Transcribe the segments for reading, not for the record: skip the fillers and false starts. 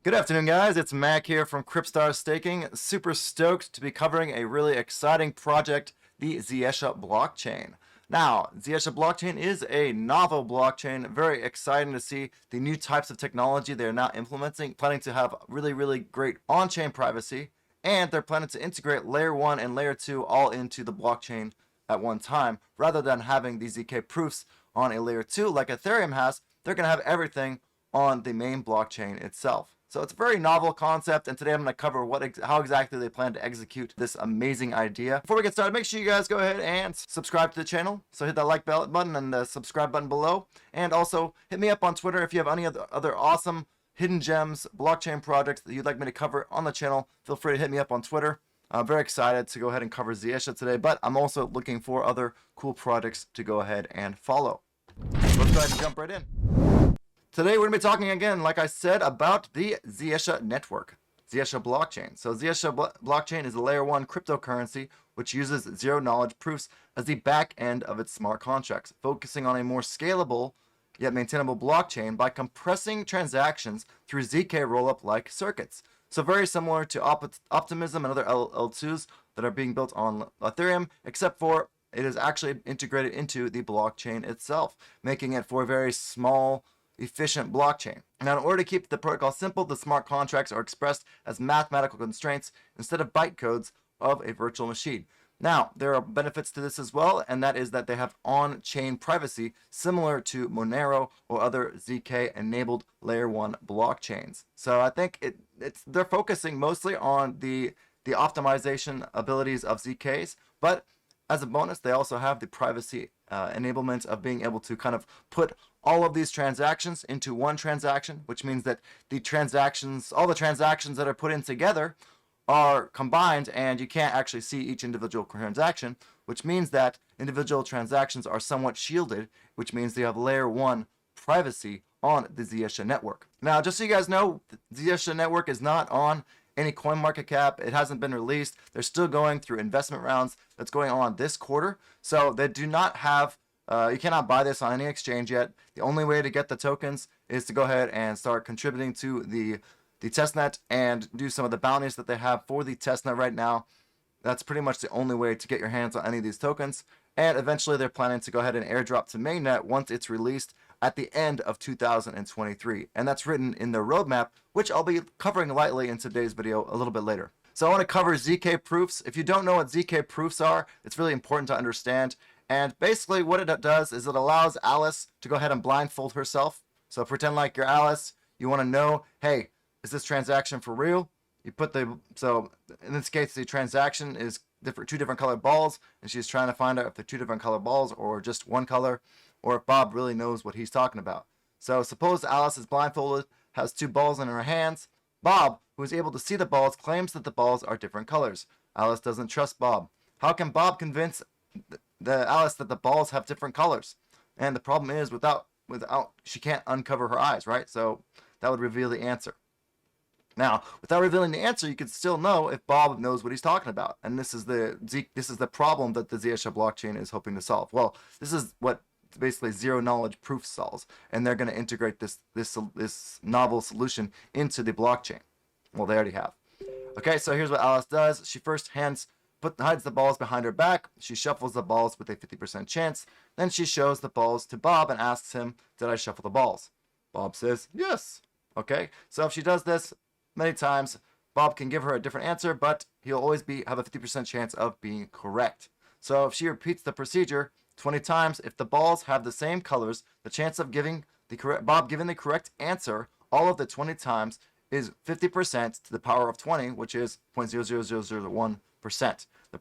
Good afternoon, guys. It's Mac here from Cryptstar Staking. Super stoked to be covering a really exciting project, the Ziesha blockchain. Now, Ziesha blockchain is a novel blockchain. Very exciting to see the new types of technology they're now implementing, planning to have really great on-chain privacy, and they're planning to integrate layer 1 and layer 2 all into the blockchain at one time, rather than having these ZK proofs on a layer 2 like Ethereum has. They're going to have everything on the main blockchain itself. So it's a very novel concept, and today I'm going to cover how exactly they plan to execute this amazing idea. Before we get started, make sure you guys go ahead and subscribe to the channel. So hit that like button and the subscribe button below. And also hit me up on Twitter if you have any other awesome hidden gems, blockchain projects that you'd like me to cover on the channel. Feel free to hit me up on Twitter. I'm very excited to go ahead and cover Ziesha today, but I'm also looking for other cool projects to go ahead and follow. Let's go ahead and jump right in. Today we're going to be talking again, like I said, about the Ziesha network, Ziesha blockchain. So Ziesha blockchain is a layer 1 cryptocurrency which uses zero-knowledge proofs as the back end of its smart contracts, focusing on a more scalable yet maintainable blockchain by compressing transactions through ZK rollup-like circuits. So very similar to Optimism and other L2s that are being built on Ethereum, except for it is actually integrated into the blockchain itself, making it for a very small, efficient blockchain. Now, in order to keep the protocol simple, the smart contracts are expressed as mathematical constraints instead of bytecodes of a virtual machine. Now, there are benefits to this as well, and that is that they have on-chain privacy similar to Monero or other ZK-enabled layer 1 blockchains. So I think they're focusing mostly on the optimization abilities of ZKs, but as a bonus, they also have the privacy enablement of being able to kind of put all of these transactions into one transaction, which means that all the transactions that are put in together are combined, and you can't actually see each individual transaction, which means that individual transactions are somewhat shielded, which means they have layer 1 privacy on the Ziesha network. Now, just so you guys know, the Ziesha network is not on any coin market cap. It hasn't been released. They're still going through investment rounds that's going on this quarter. So they do not have, you cannot buy this on any exchange yet. The only way to get the tokens is to go ahead and start contributing to the testnet and do some of the bounties that they have for the testnet right now. That's pretty much the only way to get your hands on any of these tokens. And eventually they're planning to go ahead and airdrop to mainnet once it's released at the end of 2023. And that's written in their roadmap, which I'll be covering lightly in today's video a little bit later. So I want to cover ZK proofs. If you don't know what ZK proofs are, it's really important to understand. And basically what it does is it allows Alice to go ahead and blindfold herself. So pretend like you're Alice. You want to know, hey, is this transaction for real? So in this case, the transaction is two different colored balls, and she's trying to find out if they're two different colored balls or just one color, or if Bob really knows what he's talking about. So suppose Alice is blindfolded, has two balls in her hands. Bob, who is able to see the balls, claims that the balls are different colors. Alice doesn't trust Bob. How can Bob convince Alice that the balls have different colors? And the problem is without she can't uncover her eyes, right? So that would reveal the answer. Now, without revealing the answer, you can still know if Bob knows what he's talking about. And this is the problem that the Ziesha blockchain is hoping to solve. Well, this is what basically zero-knowledge proof solves, and they're going to integrate this novel solution into the blockchain. Well, they already have. Okay, so here's what Alice does. She first hides the balls behind her back. She shuffles the balls with a 50% chance. Then she shows the balls to Bob and asks him, "Did I shuffle the balls?" Bob says, "Yes." Okay, so if she does this many times, Bob can give her a different answer, but he'll always have a 50% chance of being correct. So if she repeats the procedure 20 times, if the balls have the same colors, the chance of Bob giving the correct answer all of the 20 times is 50% to the power of 20, which is 0.00001%. The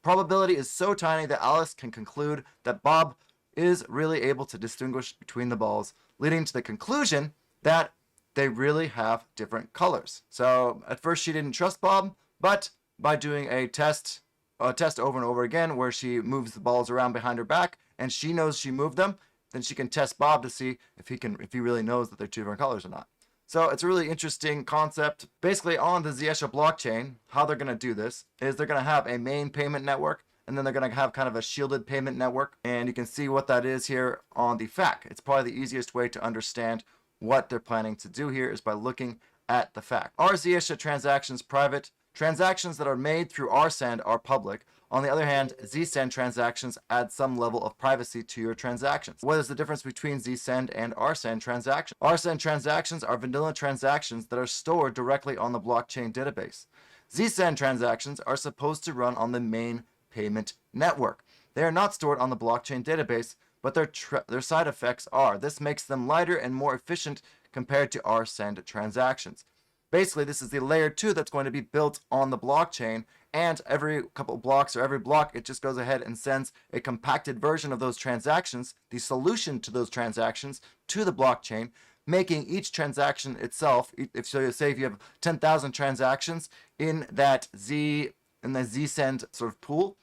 probability is so tiny that Alice can conclude that Bob is really able to distinguish between the balls, leading to the conclusion that they really have different colors. So at first she didn't trust Bob, but by doing a test over and over again where she moves the balls around behind her back and she knows she moved them, then she can test Bob to see if he really knows that they're two different colors or not. So it's a really interesting concept. Basically on the Ziesha blockchain, how they're going to do this is they're going to have a main payment network, and then they're going to have kind of a shielded payment network. And you can see what that is here on the FAQ. It's probably the easiest way to understand what they're planning to do here is by looking at the fact. Are Ziesha transactions private? Transactions that are made through Rsend are public. On the other hand, Zsend transactions add some level of privacy to your transactions. What is the difference between Zsend and Rsend transactions? Rsend transactions are vanilla transactions that are stored directly on the blockchain database. Zsend transactions are supposed to run on the main payment network. They are not stored on the blockchain database, but their side effects are. This makes them lighter and more efficient compared to Rsend transactions. Basically, this is the layer 2 that's going to be built on the blockchain, and every couple of blocks or every block, it just goes ahead and sends a compacted version of those transactions, the solution to those transactions, to the blockchain, making each transaction itself, if you have 10,000 transactions in the Zsend sort of pool,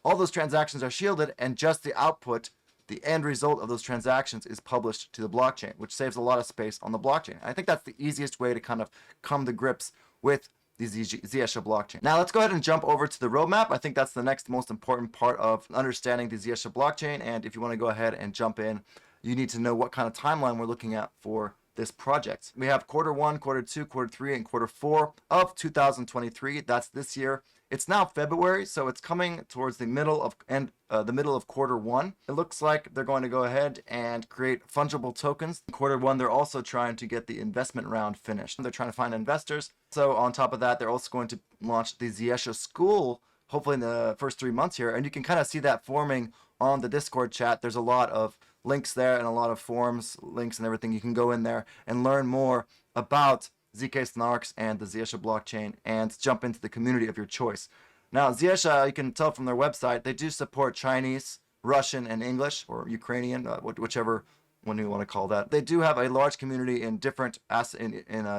all those transactions are shielded, and just the output, the end result of those transactions, is published to the blockchain, which saves a lot of space on the blockchain. I think that's the easiest way to kind of come to grips with the Ziesha blockchain. Now let's go ahead and jump over to the roadmap. I think that's the next most important part of understanding the Ziesha blockchain, and if you want to go ahead and jump in, you need to know what kind of timeline we're looking at for this project. We have quarter 1, quarter 2, quarter 3, and quarter 4 of 2023. That's this year. It's now February, so it's coming towards the middle of quarter 1. It looks like they're going to go ahead and create fungible tokens. In quarter 1, they're also trying to get the investment round finished. They're trying to find investors. So on top of that, they're also going to launch the Ziesha School, hopefully in the first 3 months here. And you can kind of see that forming on the Discord chat. There's a lot of links there and a lot of forums, links and everything. You can go in there and learn more about ZK Snarks and the Ziesha blockchain and jump into the community of your choice. Now, Ziesha, you can tell from their website, they do support Chinese, Russian, and English, or Ukrainian, whichever one you want to call that. They do have a large community in different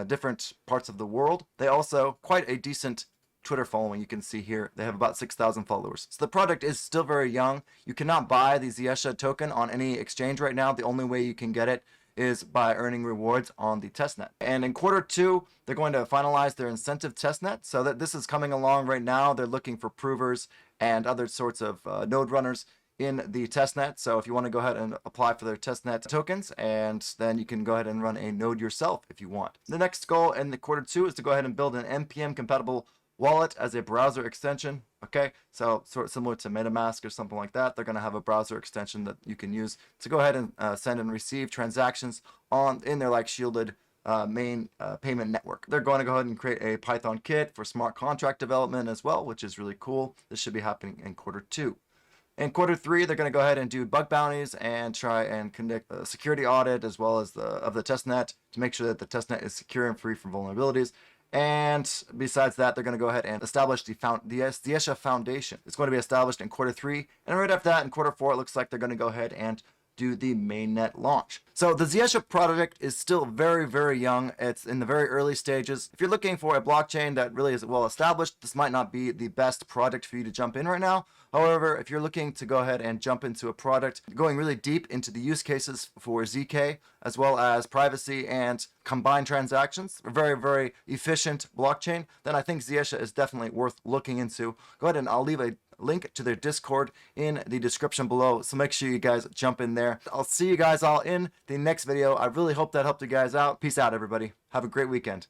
different parts of the world. They also quite a decent Twitter following. You can see here they have about 6,000 followers. So the product is still very young. You cannot buy the Ziesha token on any exchange right now. The only way you can get it is by earning rewards on the testnet. And in quarter 2, they're going to finalize their incentive testnet. So that this is coming along right now. They're looking for provers and other sorts of node runners in the testnet. So if you want to go ahead and apply for their testnet tokens, and then you can go ahead and run a node yourself if you want. The next goal in the quarter 2 is to go ahead and build an NPM compatible wallet as a browser extension. Okay, so sort of similar to MetaMask or something like that. They're going to have a browser extension that you can use to go ahead and send and receive transactions in their like shielded main payment network. They're going to go ahead and create a Python kit for smart contract development as well, which is really cool. This should be happening in quarter 2. In quarter 3, they're going to go ahead and do bug bounties and try and conduct a security audit as well as of the testnet to make sure that the testnet is secure and free from vulnerabilities. And besides that, they're going to go ahead and establish the Ziesha Foundation. It's going to be established in quarter 3. And right after that, in quarter 4, it looks like they're going to go ahead and do the mainnet launch. So the Ziesha project is still very, very young. It's in the very early stages. If you're looking for a blockchain that really is well established, this might not be the best project for you to jump in right now. However, if you're looking to go ahead and jump into a product going really deep into the use cases for ZK, as well as privacy and combined transactions, a very, very efficient blockchain, then I think Ziesha is definitely worth looking into. Go ahead and I'll leave a link to their Discord in the description below, so make sure you guys jump in there. I'll see you guys all in the next video. I really hope that helped you guys out. Peace out, everybody. Have a great weekend.